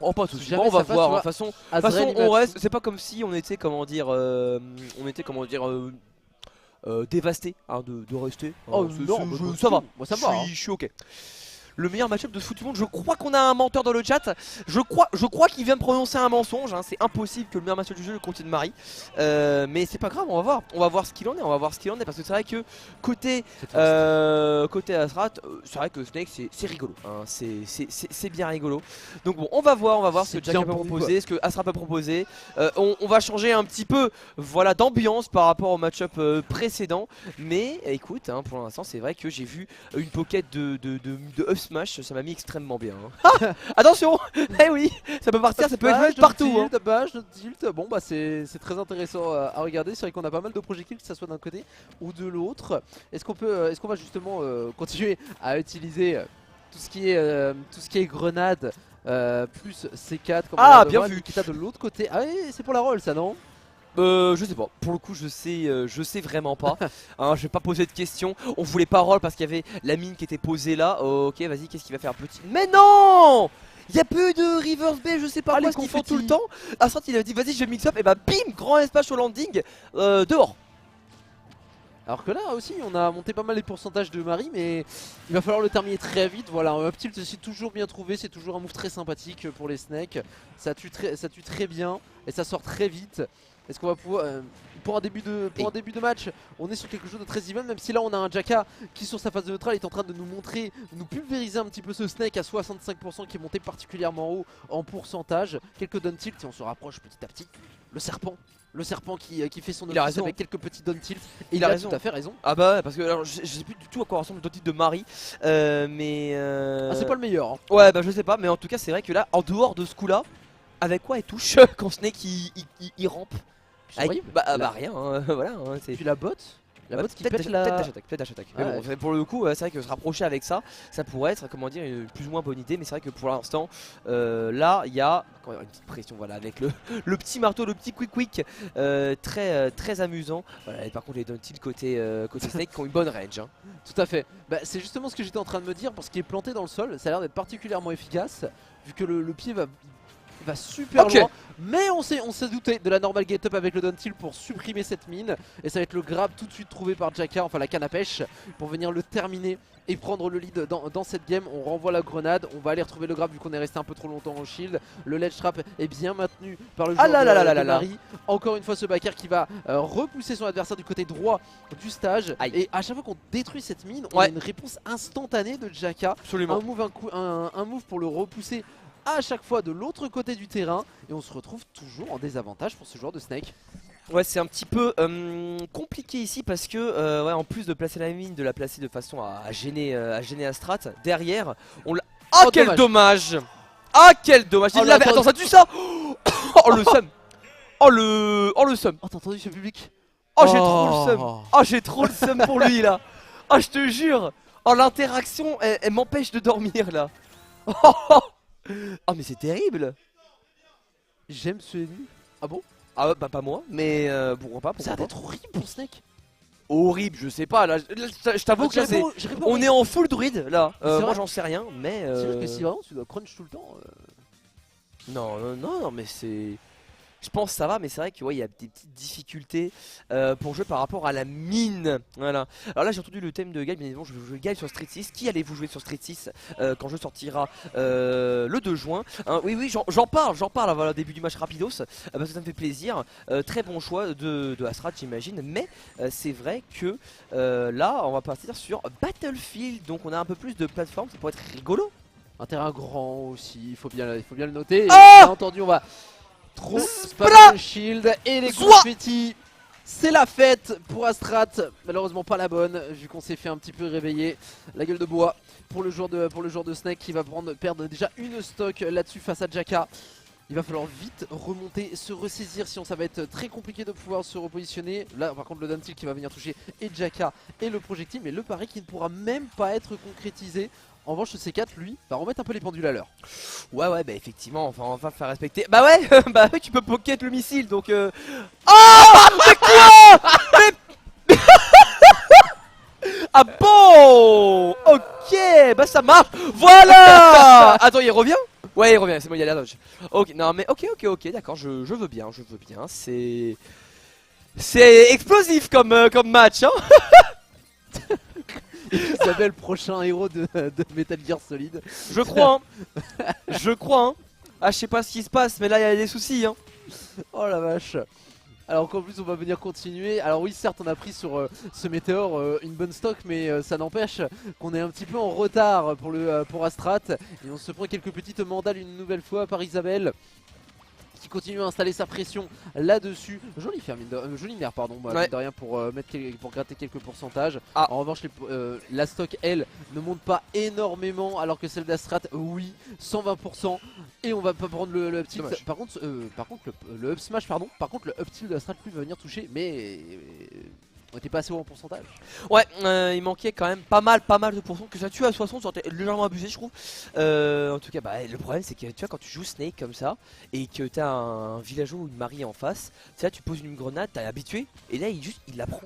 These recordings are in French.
Oh pas de soucis, Jamais on va ça passe, voir. tu De vois. toute façon, Azrael, il on va- reste. C'est pas comme si on était dévasté hein, de rester. Oh Hein, non, bah, ça va. moi ça me va. Hein. Je suis ok. Le meilleur match-up de foot du monde. Je crois qu'on a un menteur dans le chat. Je crois qu'il vient de prononcer un mensonge. Hein. C'est impossible que le meilleur match-up du jeu le contienne Marie. Mais c'est pas grave, on va voir. On va voir ce qu'il en est. On va voir ce qu'il en est. Parce que c'est vrai que côté Azrat, c'est vrai que Snake c'est rigolo. Hein. C'est bien rigolo. Donc bon, on va voir ce que Jack peut proposer, ce que Azrat peut proposer. On va changer un petit peu voilà, d'ambiance par rapport au match-up précédent. Mais écoute, hein, pour l'instant, c'est vrai que j'ai vu une pocket de up smash, ça m'a mis extrêmement bien. Hein. Ah attention. Eh oui, ça peut partir, ça peut être partout. Hein. Tilt. Bon bah c'est très intéressant à regarder. C'est vrai qu'on a pas mal de projectiles, que ça soit d'un côté ou de l'autre. Est-ce qu'on va justement continuer à utiliser tout ce qui est grenade plus C4 comme ah on a bien voir, vu. Nikita de l'autre côté. Ah oui, c'est pour la roll ça non? Je sais pas, pour le coup je sais vraiment pas. Hein, je vais pas poser de questions. On voulait pas roll parce qu'il y avait la mine qui était posée là. Ok vas-y, qu'est-ce qu'il va faire petit? Mais non, il y a plus de reverse B, je sais pas quoi, ce qu'ils font tout le temps. Ascent il a dit vas-y je vais mix up et bah bim, grand espace au landing, dehors. Alors que là aussi on a monté pas mal les pourcentages de Marie, mais il va falloir le terminer très vite. Voilà, un up tilt c'est toujours bien trouvé, c'est toujours un move très sympathique pour les snakes. Ça tue très bien et ça sort très vite. Est-ce qu'on va pouvoir pour un début de match, on est sur quelque chose de très even, même si là on a un Jaka qui sur sa phase de neutral est en train de nous montrer, nous pulvériser un petit peu ce snake à 65% qui est monté particulièrement haut en pourcentage. Quelques down tilt et on se rapproche petit à petit. Le serpent qui fait son office avec quelques petits down tilt. Et il a tout à fait raison. Ah bah ouais, parce que alors, je sais plus du tout à quoi ressemble le down tilt de Marie. Mais ah, c'est pas le meilleur. Hein. Ouais bah je sais pas, mais en tout cas c'est vrai que là, en dehors de ce coup là, avec quoi elle touche quand Snake il rampe? Avec, rien, hein, voilà. Hein, puis la botte qui pète la... Peut-être dash attack. Mais bon, pour le coup, c'est vrai que se rapprocher avec ça, ça pourrait être, comment dire, une plus ou moins bonne idée. Mais c'est vrai que pour l'instant, là, il y a une petite pression, voilà, avec le petit marteau, le petit quick, très amusant. Voilà, et par contre, les down tilt côté Snake qui ont une bonne range. Hein. Tout à fait. Bah, c'est justement ce que j'étais en train de me dire, parce qu'il est planté dans le sol, ça a l'air d'être particulièrement efficace, vu que le pied va super loin, mais on s'est douté de la normal get up avec le down tilt pour supprimer cette mine, et ça va être le grab tout de suite trouvé par Jaka, enfin la canne à pêche, pour venir le terminer et prendre le lead dans cette game. On renvoie la grenade, on va aller retrouver le grab vu qu'on est resté un peu trop longtemps en shield. Le ledge trap est bien maintenu par le joueur de Marie. Encore une fois ce backer qui va repousser son adversaire du côté droit du stage. Aïe. Et à chaque fois qu'on détruit cette mine, on a une réponse instantanée de Jaka. Absolument. Un move pour le repousser à chaque fois de l'autre côté du terrain, et on se retrouve toujours en désavantage pour ce joueur de Snake. Ouais, c'est un petit peu compliqué ici parce que ouais, en plus de placer la mine, de la placer de façon à gêner Astrat, derrière on l'a... Oh quel dommage. Ah quel dommage. Il l'avait. Attends, ça tue ça. Oh le seum. Oh le seum. Oh t'as entendu ce public? Oh j'ai trop le seum. Oh j'ai trop le seum pour lui là. Oh je te jure. Oh l'interaction elle m'empêche de dormir là. Oh mais c'est terrible. J'aime ce ennemi. Ah bon? Ah bah pas moi, mais pourquoi pas. Ça va être horrible pour Snake. Horrible, je sais pas, là je t'avoue que là on est en full druide là, moi j'en sais rien, mais c'est vrai que si vraiment tu dois crunch tout le temps Non mais c'est... Je pense que ça va, mais c'est vrai qu'il y a des petites difficultés pour jouer par rapport à la mine. Voilà. Alors là j'ai entendu le thème de Gaël, bien évidemment je vais jouer Gaël sur Street 6. Qui allez-vous jouer sur Street 6 quand je sortira le 2 juin hein? Oui j'en parle voilà, au début du match rapidos, parce que ça me fait plaisir. Très bon choix de Astrat j'imagine, mais c'est vrai que là on va partir sur Battlefield, donc on a un peu plus de plateforme, ça pourrait être rigolo. Un terrain grand aussi, il faut bien le noter. Ah bien entendu on va... Trop spam le shield et les confettis. C'est la fête pour Astrat, malheureusement pas la bonne vu qu'on s'est fait un petit peu réveiller. La gueule de bois pour le joueur de Snake qui va perdre déjà une stock là-dessus face à Jaka. Il va falloir vite remonter, se ressaisir, sinon ça va être très compliqué de pouvoir se repositionner. Là par contre le down tilt qui va venir toucher et Jaka et le projectile, mais le pari qui ne pourra même pas être concrétisé. En revanche, ce C4, lui, va remettre un peu les pendules à l'heure. Ouais, bah effectivement, enfin, on va faire respecter. Bah ouais, bah ouais, tu peux pocket le missile, donc Oh mais quoi. Mais Ah bon. Ok, bah ça marche. Voilà. Attends, il revient? Ouais, il revient, c'est bon, il y a la dodge. Ok, non mais ok, d'accord, je veux bien, c'est explosif comme match, hein. Isabelle, prochain héros de Metal Gear Solid. Je crois, hein. Je crois, hein. Ah, je sais pas ce qui se passe, mais là il y a des soucis, hein. Oh la vache. Alors qu'en plus on va venir continuer. Alors oui, certes on a pris sur ce météore une bonne stock, mais ça n'empêche qu'on est un petit peu en retard pour Astrat. Et on se prend quelques petites mandales une nouvelle fois par Isabelle, qui continue à installer sa pression là-dessus. Jolie mère, pardon, bah, Ouais. mine de rien pour gratter quelques pourcentages. Ah. En revanche, la stock, elle, ne monte pas énormément, alors que celle d'Astrat, oui, 120%. Et on va pas prendre le up tilt. Dommage. Par contre, le up smash, pardon. Par contre, le up tilt d'Astrat, lui, va venir toucher, mais on était pas assez haut en pourcentage. Ouais, il manquait quand même pas mal de pourcents. Que ça tue à 60, ça aurait été légèrement abusé, je trouve. En tout cas, bah, le problème c'est que tu vois, quand tu joues Snake comme ça et que t'as un villageois ou une Marie en face, tu sais, tu poses une grenade, t'es habitué, et là il la prend.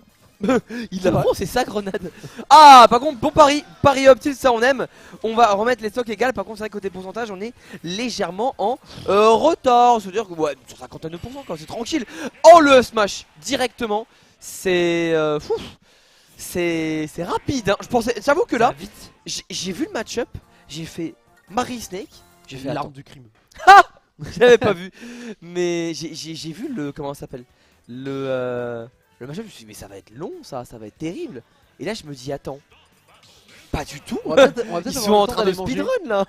Il la prend, c'est sa grenade. Ah, par contre, bon pari up tilt, ça on aime. On va remettre les stocks égales. Par contre, c'est vrai que côté pourcentage, on est légèrement en retard. C'est-à-dire que, ouais, sur 59%, quand c'est tranquille. Oh, le smash directement. C'est c'est rapide, hein. Je pensais, j'avoue que Ça là, va vite. j'ai vu le match-up, j'ai fait Marie Snake, j'ai fait L'arme attends, du crime. j'avais pas vu, mais j'ai vu le, comment ça s'appelle, le match-up, je me suis dit mais ça va être long, ça va être terrible, et là je me dis attends, pas du tout, On va peut-être ils avoir sont le en temps train de d'aller manger. speedrun là.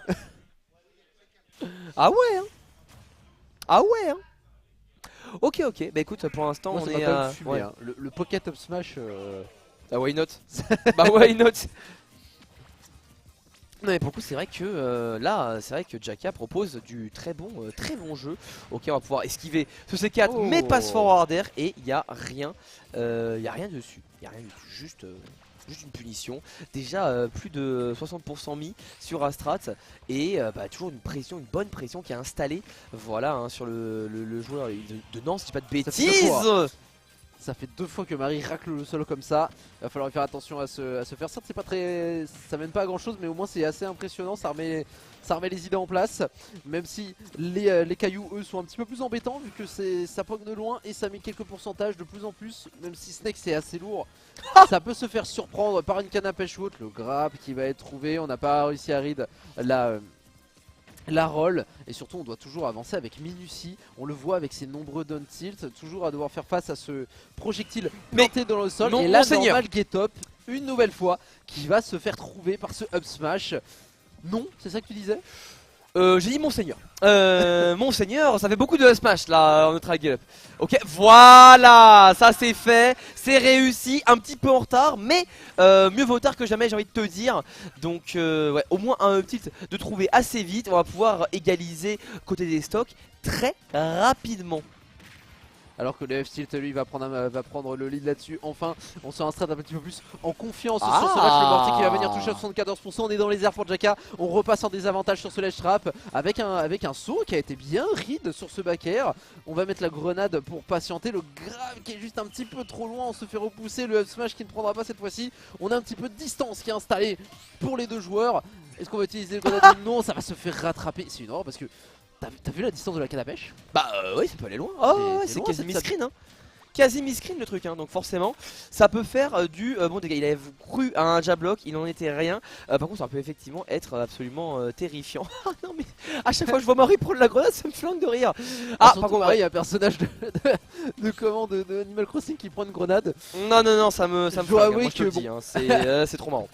Ah ouais, hein. Ah ouais, hein. Ok, bah écoute, pour l'instant Moi, on ça est m'a quand à même fumé, ouais. hein. Le Pocket Up Smash. Ah why not. Bah why not. Non mais pour le coup c'est vrai que là c'est vrai que Jaka propose du très bon jeu. Ok, on va pouvoir esquiver ce C4 Oh. mais passe forward air et il y a rien dessus. Il y a rien du tout, juste une punition. Déjà plus de 60% mis sur Astrat et bah, toujours une bonne pression qui est installée. Voilà, hein, sur le joueur de Nantes, si je dis pas de Ça fait deux bêtises. Ça fait 2 fois que Marie racle le solo comme ça. Il va falloir faire attention à se faire. Certes, c'est pas très, ça mène pas à grand chose, mais au moins c'est assez impressionnant. Ça remet les idées en place. Même si les cailloux, eux, sont un petit peu plus embêtants vu que ça pogne de loin et ça met quelques pourcentages de plus en plus. Même si Snake c'est assez lourd, ça peut se faire surprendre par une canne à pêche haute. Le grab qui va être trouvé. On n'a pas réussi à read la roll, et surtout on doit toujours avancer avec minutie. On le voit avec ses nombreux down tilt, toujours à devoir faire face à ce projectile planté dans le sol. non, et là, monseigneur. normal get up une nouvelle fois qui va se faire trouver par ce up smash. Non, c'est ça que tu disais? J'ai dit Monseigneur. Monseigneur, ça fait beaucoup de smash là en notre get up. Ok, voilà, ça c'est fait, c'est réussi, un petit peu en retard, mais mieux vaut tard que jamais, j'ai envie de te dire. Donc ouais, au moins un up tilt de trouver assez vite, on va pouvoir égaliser côté des stocks très rapidement. Alors que le F-Tilt lui va prendre le lead là-dessus. Enfin, on se installe un petit peu plus en confiance sur ce match. Le mortier qui va venir toucher à 74%. On est dans les airs pour Jaka. On repasse en désavantage sur ce ledge trap avec un saut qui a été bien read sur ce back air. On va mettre la grenade pour patienter. Le grave qui est juste un petit peu trop loin. On se fait repousser. Le up smash qui ne prendra pas cette fois-ci. On a un petit peu de distance qui est installée pour les deux joueurs. Est-ce qu'on va utiliser le grenade? Non, ça va se faire rattraper. C'est une horreur parce que t'as vu la distance de la canne à pêche? Bah oui, ça peut aller loin. Oh ouais, c'est loin, quasi cette mi-screen, hein. Quasi mi-screen le truc, hein. Donc forcément ça peut faire du bon dégât. Il avait cru à un jab block, il n'en était rien. Par contre ça peut effectivement être absolument terrifiant. Ah non mais à chaque fois que je vois Marie prendre la grenade, ça me flingue de rire. Ah par contre pareil, il y a un personnage de Animal Crossing qui prend une grenade. non, ça me Je dois flingue, hein. avouer Moi, je te le que dis, hein. C'est trop marrant.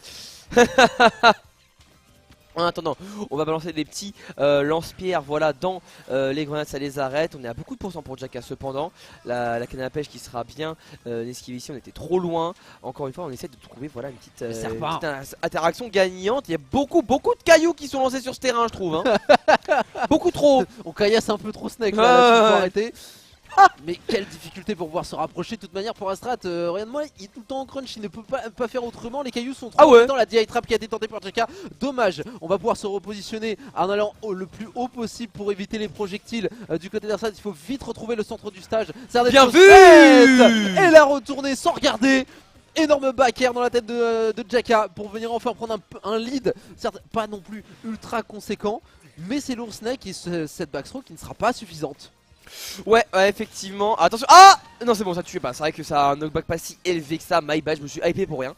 En attendant, on va balancer des petits lance-pierres, voilà, dans les grenades, ça les arrête. On est à beaucoup de pourcents pour Jaka cependant. La canne à pêche qui sera bien esquivée ici, on était trop loin. Encore une fois, on essaie de trouver voilà, une petite interaction gagnante. Il y a beaucoup de cailloux qui sont lancés sur ce terrain, je trouve, hein. Beaucoup trop. On caillasse un peu trop Snake là, faut arrêter. Mais quelle difficulté pour pouvoir se rapprocher. De toute manière pour Astrat, regarde-moi, il est tout le temps en crunch, il ne peut pas faire autrement. Les cailloux sont trop dans la DI trap qui a été tentée par Jaka. Dommage, on va pouvoir se repositionner en allant le plus haut possible pour éviter les projectiles du côté d'Astrat. Il faut vite retrouver le centre du stage. Bien vu. Et la retourner sans regarder. Énorme back air dans la tête de Jaka pour venir enfin prendre un lead. Certes, pas non plus ultra conséquent, mais c'est lourd Snake et cette backstroke qui ne sera pas suffisante. Ouais, effectivement. Attention. Ah non, c'est bon, ça tue pas. C'est vrai que ça a un knockback pas si élevé que ça. My bad, je me suis hypé pour rien.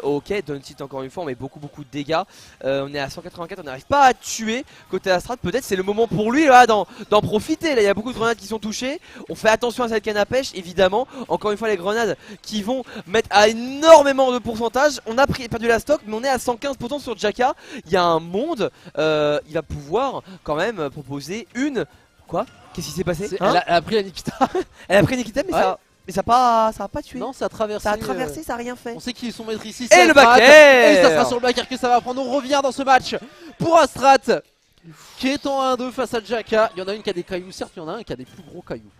Ok, Don't encore une fois, on met beaucoup de dégâts. On est à 184, on n'arrive pas à tuer. Côté Astral, peut-être c'est le moment pour lui là d'en profiter. Là, il y a beaucoup de grenades qui sont touchées. On fait attention à cette canne à pêche, évidemment. Encore une fois, les grenades qui vont mettre à énormément de pourcentage. On a perdu la stock, mais on est à 115% sur Jaka. Il y a un monde. Il va pouvoir quand même proposer une. Quoi? Qu'est-ce qui s'est passé hein? Elle a pris la Nikita. Elle a pris Nikita, mais ouais. ça a pas tué. Non, ça a traversé. Ça a traversé, ça a rien fait. On sait qu'ils sont maîtres ici. Et le back air. Et ça sera sur le back air que ça va prendre. On revient dans ce match pour Astrat qui est en 1-2 face à Jaka. Il y en a une qui a des cailloux, certes, il y en a un qui a des plus gros cailloux.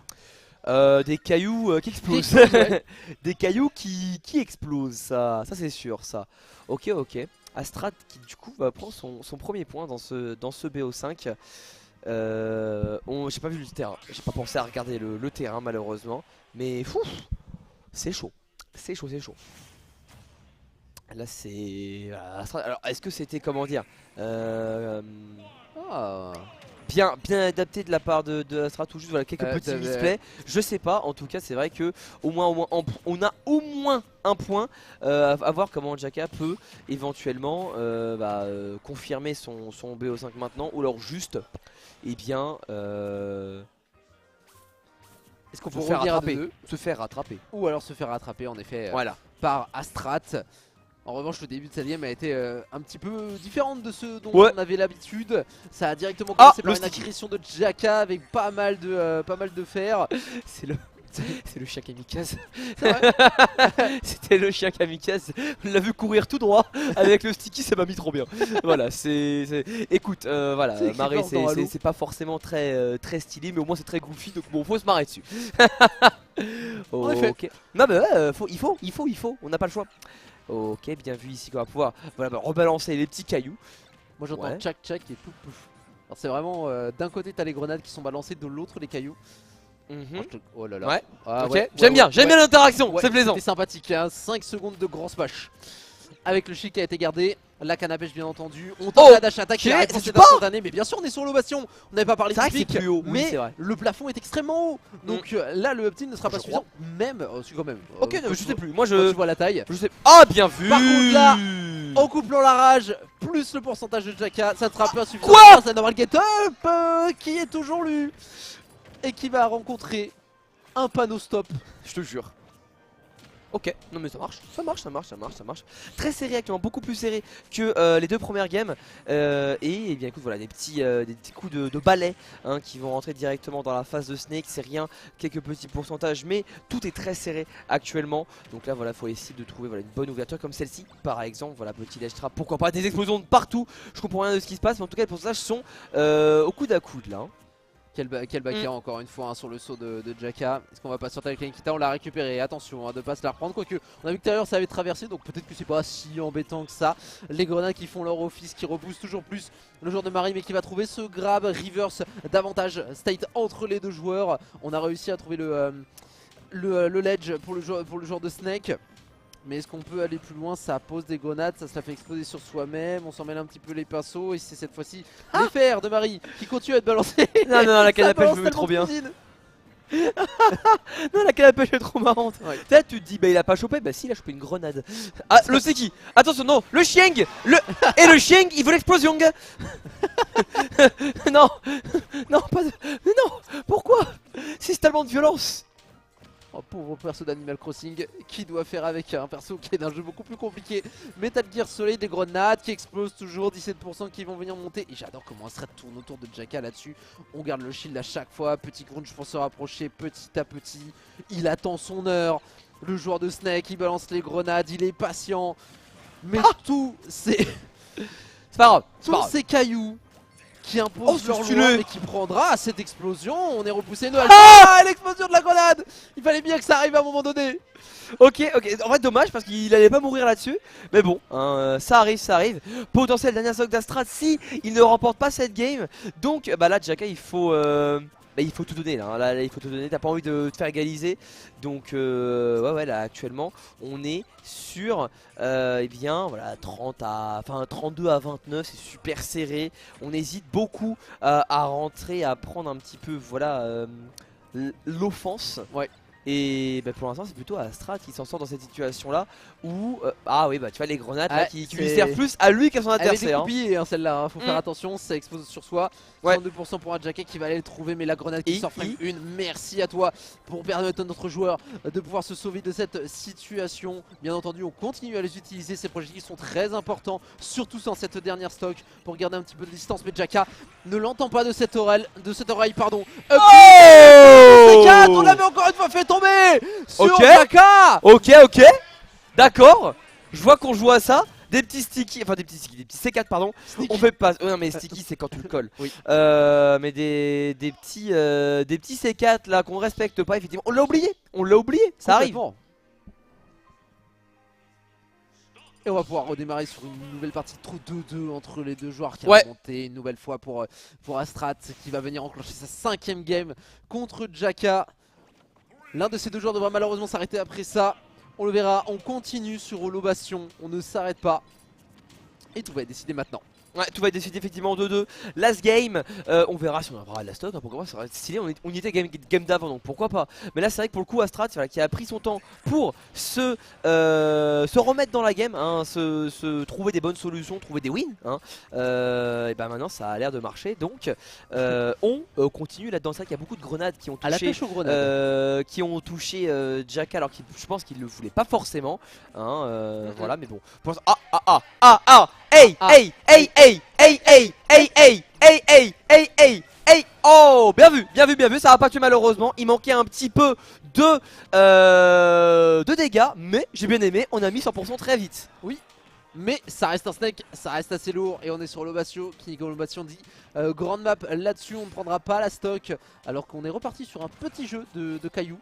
Des cailloux qui explosent. Ouais. Des cailloux qui explosent, ça c'est sûr ça. Ok. Astrat qui du coup va prendre son premier point dans ce BO5. J'ai pas vu le terrain, j'ai pas pensé à regarder le terrain malheureusement. Mais fou, c'est chaud. Là c'est... Alors est-ce que c'était comment dire bien adapté de la part de Astrat ou juste voilà, quelques petits misplays, je sais pas. En tout cas c'est vrai que on a au moins un point à voir comment Jaka peut éventuellement confirmer son BO5 maintenant, ou alors juste est-ce qu'on peut se faire rattraper, ou alors se faire rattraper en effet voilà. Par Astrat. En revanche, le début de cette game a été un petit peu différente de ce dont on avait l'habitude. Ça a directement commencé par une agression de Jaka avec pas mal de fer. C'est le chien kamikaze. C'est vrai. C'était le chien kamikaze. On l'a vu courir tout droit avec le sticky, ça m'a mis trop bien. Voilà, écoute, voilà, marrer c'est pas forcément très stylé, mais au moins c'est très goofy, donc bon, faut se marrer dessus. En effet. Okay. Non mais ouais, il faut, on n'a pas le choix. Ok, bien vu ici qu'on va pouvoir rebalancer les petits cailloux. Moi j'entends tchac et pouf pouf. Alors c'est vraiment d'un côté t'as les grenades qui sont balancées, de l'autre les cailloux. Oh là là. Ouais. Ok. J'aime bien l'interaction, c'est plaisant. C'est sympathique, hein. 5 secondes de grand smash. Avec le shield qui a été gardé, la canne à pêche bien entendu. On tente la dash attack, la réponse est instantanée, mais bien sûr on est sur l'ovation. On n'avait pas parlé de pic, plus haut, mais le plafond est extrêmement haut. Donc là le up-tilt ne sera pas suffisant. Même, quand même. Ok, je sais plus. Moi tu vois la taille. Je sais. Ah, bien vu. Par contre là, en couplant la rage, plus le pourcentage de Jaka, ça ne sera pas suffisant. Quoi? C'est un normal get up qui est toujours lui et qui va rencontrer un panneau stop. Je te jure. Ok, non mais ça marche. Très serré actuellement, beaucoup plus serré que les deux premières games. Et bien écoute, voilà, des petits coups de balai qui vont rentrer directement dans la phase de Snake. C'est rien, quelques petits pourcentages, mais tout est très serré actuellement. Donc là voilà, faut essayer de trouver une bonne ouverture comme celle-ci. Par exemple, voilà, petit dash trap, pourquoi pas, des explosions de partout. Je comprends rien de ce qui se passe, mais en tout cas les pourcentages sont au coude à coude là. Quel back air encore une fois sur le saut de Jaka. Est-ce qu'on va pas sortir avec la Nikita? On l'a récupéré, attention de pas se la reprendre. Quoique on a vu que tout à l'heure ça avait traversé, donc peut-être que c'est pas si embêtant que ça. Les grenades qui font leur office, qui repoussent toujours plus le joueur de Marie, mais qui va trouver ce grab reverse d'avantage state entre les deux joueurs. On a réussi à trouver le ledge pour le joueur de Snake. Mais est-ce qu'on peut aller plus loin? Ça pose des grenades, ça se la fait exploser sur soi-même. On s'en mêle un petit peu les pinceaux. Et c'est cette fois-ci les fers de Marie qui continue à être balancé. Non, la canne à pêche me met trop bien. Non, la canne à pêche est trop marrante. Là tu te dis, bah il a pas chopé. Bah si, il a chopé une grenade. Ah, le Seki. Attention, non, le Chieng. Et le Chieng, il veut l'explosion. Non, pas de... Non, pourquoi? C'est tellement de violence. Oh, pauvre perso d'Animal Crossing qui doit faire avec un perso qui est d'un jeu beaucoup plus compliqué. Metal Gear Solid, des grenades qui explosent toujours, 17% qui vont venir monter. Et j'adore comment Astrat tourne autour de Jaka là-dessus. On garde le shield à chaque fois, petit grunge pour se rapprocher petit à petit. Il attend son heure. Le joueur de Snake, il balance les grenades, il est patient. Mais tout c'est pas grave, tous ces cailloux qui impose leur loi, mais qui prendra cette explosion. On est repoussé Noël. L'explosion de la grenade. Il fallait bien que ça arrive à un moment donné. Ok, en vrai dommage parce qu'il allait pas mourir là-dessus. Mais bon, ça arrive. Potentiel dernier stock d'Astrat si il ne remporte pas cette game. Donc bah là Jaka il faut bah, il faut tout donner là, hein. Là, il faut tout donner, t'as pas envie de te faire égaliser. Donc ouais là actuellement on est sur eh bien voilà 32 à 29, c'est super serré. On hésite beaucoup à rentrer, à prendre un petit peu voilà l'offense. Ouais. Et bah, pour l'instant c'est plutôt Astrat qui s'en sort dans cette situation là où ah oui bah tu vois les grenades là, qui lui servent plus à lui qu'à son Elle est adversaire. découpillée hein, celle-là, hein. Faut faire attention, ça expose sur soi. Ouais. 32% pour un Jacka qui va aller le trouver, mais la grenade qui sort frame une. Merci à toi pour permettre à notre joueur de pouvoir se sauver de cette situation. Bien entendu on continue à les utiliser, ces projectiles sont très importants, surtout dans cette dernière stock pour garder un petit peu de distance, mais Jacka ne l'entend pas de cette oreille, pardon. C4, on l'avait encore une fois fait tomber sur Jacka. Ok, d'accord. Je vois qu'on joue à ça. Des petits sticky, enfin des petits C4 pardon. Sneak. On fait pas. Oh, non mais sticky c'est quand tu le colles. Oui. Mais des petits C4 là qu'on respecte pas effectivement. On l'a oublié, ça arrive. Et on va pouvoir redémarrer sur une nouvelle partie de 2-2 entre les deux joueurs qui a remonté une nouvelle fois pour Astrat qui va venir enclencher sa 5ème game contre Jacka. L'un de ces deux joueurs devra malheureusement s'arrêter après ça. On le verra, on continue sur Holobation, on ne s'arrête pas. Et tout va être décidé maintenant. Ouais, tout va être décidé effectivement 2-2. Last game, on verra si on aura la stock, hein, pourquoi pas, ça va être stylé, on y était game d'avant donc pourquoi pas. Mais là c'est vrai que pour le coup Astrat voilà, qui a pris son temps pour se remettre dans la game, hein, se trouver des bonnes solutions, trouver des wins, hein, et ben maintenant ça a l'air de marcher. Donc on continue là-dedans. C'est vrai qu'il y a beaucoup de grenades qui ont touché, à la pêche aux grenades. Jacka alors que je pense qu'il le voulait pas forcément, hein, voilà mais bon. Hey, oh, bien vu, ça va pas tuer malheureusement. Il manquait un petit peu de dégâts, mais j'ai bien aimé, on a mis 100% très vite. Oui, mais ça reste un snake, ça reste assez lourd et on est sur Holobation qui, comme Holobation dit, grande map là-dessus, on ne prendra pas la stock alors qu'on est reparti sur un petit jeu de cailloux.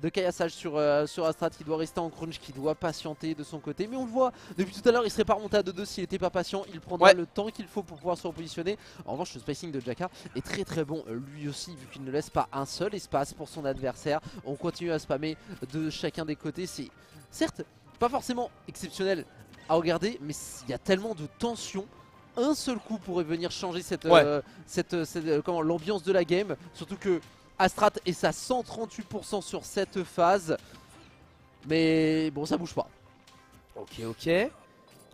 De caillassage sur Astrat qui doit rester en crunch, qui doit patienter de son côté. Mais on le voit, depuis tout à l'heure il serait pas remonté à 2-2 s'il était pas patient. Il prendra le temps qu'il faut pour pouvoir se repositionner. En revanche le spacing de Jacka est très très bon lui aussi, vu qu'il ne laisse pas un seul espace pour son adversaire. On continue à spammer de chacun des côtés. C'est certes pas forcément exceptionnel à regarder, mais il y a tellement de tension. Un seul coup pourrait venir changer l'ambiance de la game. Surtout que Astrat est à 138% sur cette phase. Mais bon, ça bouge pas. Ok.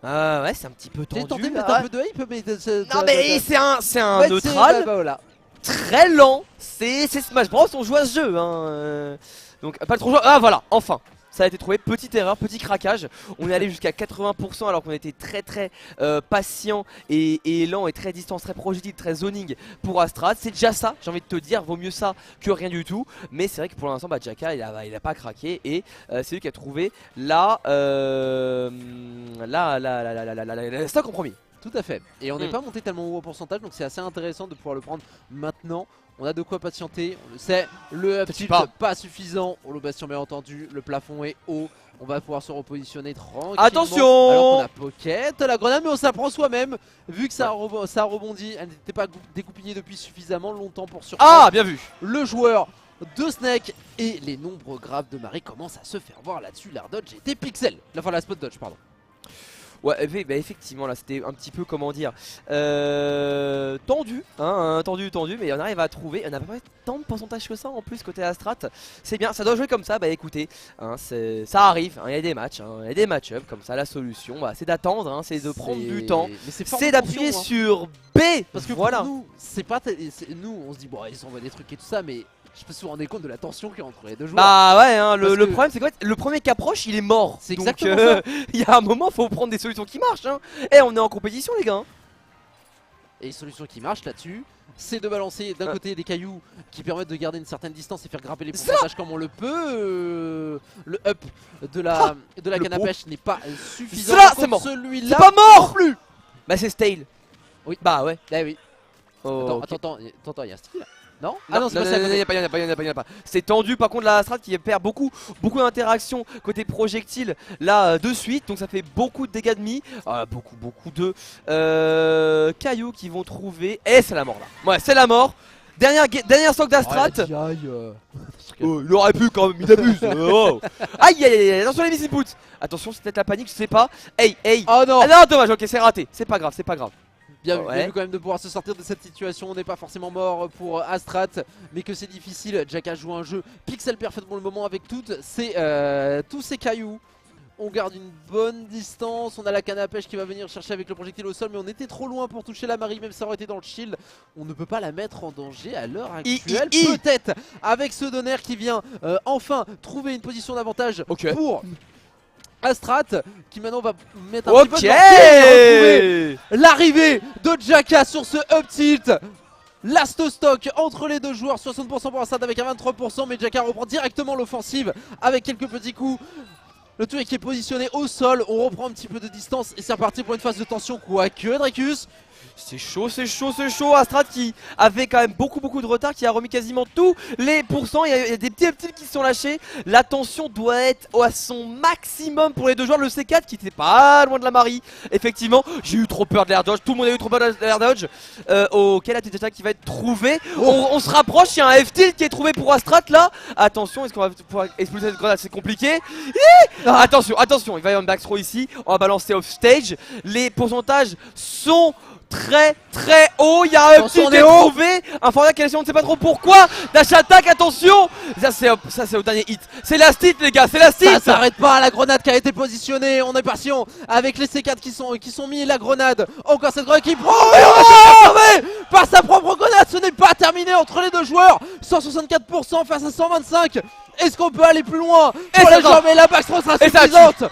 Ah ouais, c'est un petit peu tendu. J'ai tenté de mettre un peu de hype, mais non mais c'est un neutral voilà. très lent. C'est Smash Bros, on joue à ce jeu hein. Donc pas trop jouer. Ah voilà, enfin ça a été trouvé, petite erreur, petit craquage. On est allé jusqu'à 80% alors qu'on était très patient et lent et très distance, très projectile, très zoning pour Astrat. C'est déjà ça, j'ai envie de te dire, vaut mieux ça que rien du tout. Mais c'est vrai que pour l'instant Jacka il a pas craqué et c'est lui qui a trouvé la stock en premier. Tout à fait. Et on n'est pas monté tellement haut en pourcentage, donc c'est assez intéressant de pouvoir le prendre maintenant. On a de quoi patienter, on le sait. Le up tilt pas suffisant. Holobation bien entendu, le plafond est haut. On va pouvoir se repositionner tranquillement. Attention! Alors qu'on a Pocket, la grenade, mais on s'apprend soi-même. Vu que ça a rebondi, elle n'était pas découpillée depuis suffisamment longtemps pour surprendre. Ah, bien vu! Le joueur de Snake et les nombres graves de Marie commencent à se faire voir là-dessus. L'air dodge était pixel. Enfin, la spot dodge, pardon. Ouais, bah effectivement là c'était un petit peu comment dire tendu, hein, tendu, mais on arrive à trouver. On n'a pas tant de pourcentage que ça en plus côté Astrat. C'est bien, ça doit jouer comme ça. Bah écoutez, hein, ça arrive, hein, il y a des matchs, hein, il y a des match-ups comme ça. La solution, bah, c'est d'attendre, hein, c'est de prendre du temps, c'est d'appuyer sur B. Parce que voilà. pour nous, c'est pas nous on se dit bon ils envoient des trucs et tout ça, mais je peux se rendre compte de la tension qu'il y a entre les deux joueurs. Bah ouais, hein, le problème c'est que le premier qui approche il est mort. C'est exactement ça. Il y a un moment faut prendre des solutions qui marchent hein. Et on est en compétition les gars. Et solution qui marche là-dessus, c'est de balancer d'un côté des cailloux qui permettent de garder une certaine distance et faire grimper les pourcentages comme on le peut. Le up de la canne à pêche n'est pas suffisant. C'est mort. Celui-là, c'est pas mort plus. Bah c'est stale. Oui. Bah ouais. Ah oui. Oh, attends, il y a un style là. Non, ah non, c'est pas ça. Il n'y a pas. C'est tendu par contre la Astrat qui perd beaucoup d'interactions côté projectile là de suite. Donc ça fait beaucoup de dégâts de mi. Beaucoup de cailloux qui vont trouver. Et c'est la mort là. Ouais, c'est la mort. Dernière stock d'Astrat. Aïe, aïe, Oh, il aurait pu quand même, il abuse. Oh. Aïe aïe aïe, attention les miss inputs. Attention, c'est peut-être la panique, je sais pas. Hey, hey. Oh non. Ah non, dommage, ok, c'est raté. C'est pas grave, c'est pas grave. Bien Ouais. vu quand même de pouvoir se sortir de cette situation. On n'est pas forcément mort pour Astrat, mais que c'est difficile. Jack a joué un jeu pixel perfect pour le moment avec tous ces cailloux. On garde une bonne distance. On a la canne à pêche qui va venir chercher avec le projectile au sol, mais on était trop loin pour toucher la Marie, même si ça aurait été dans le shield. On ne peut pas la mettre en danger à l'heure actuelle. Peut-être avec ce Donner qui vient enfin trouver une position d'avantage pour Astrat, qui maintenant va mettre un petit peu de retrouver l'arrivée de Jaka sur ce up tilt. Last stock entre les deux joueurs, 60% pour Astrat avec un 23%, mais Jaka reprend directement l'offensive avec quelques petits coups. Le tout qui est positionné au sol, on reprend un petit peu de distance et c'est reparti pour une phase de tension. Quoique Dracus, c'est chaud, c'est chaud, c'est chaud. Astrat qui avait quand même beaucoup de retard, qui a remis quasiment tous les pourcents. Il y a des petits qui se sont lâchés. La tension doit être à son maximum pour les deux joueurs. Le C4 qui était pas loin de la Marie. Effectivement, j'ai eu trop peur de l'air dodge. Tout le monde a eu trop peur de l'air dodge. Ok, la petite attaque qui va être trouvée. On se rapproche. Il y a un F-tilt qui est trouvé pour Astrat là. Attention, est-ce qu'on va pouvoir exploser cette grenade? C'est compliqué. Attention, il va y avoir un backthrow ici. On va balancer off stage. Les pourcentages sont très haut, il y a un petit trouvé. Un Foria qui on ne sait pas trop pourquoi. Dash attack, attention. Ça c'est au dernier hit. C'est la hit les gars, c'est la hit. Ça s'arrête pas, la grenade qui a été positionnée. On est patient avec les C4 qui sont mis, la grenade. Encore cette grenade qui prend par sa propre grenade. Ce n'est pas terminé entre les deux joueurs. 164% face à 125. Est-ce qu'on peut aller plus loin pour les joueurs? Mais la backthrow sera suffisante.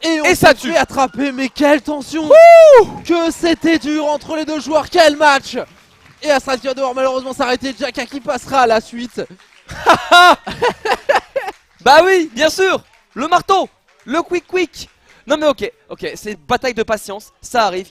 Et on s'est fait attraper, mais quelle tension. Que c'était dur entre les deux joueurs, quel match. Et Astrat qui va devoir malheureusement s'arrêter. Jaka qui passera à la suite. Bah oui, bien sûr. Le marteau, le quick. Non mais ok, c'est une bataille de patience, ça arrive.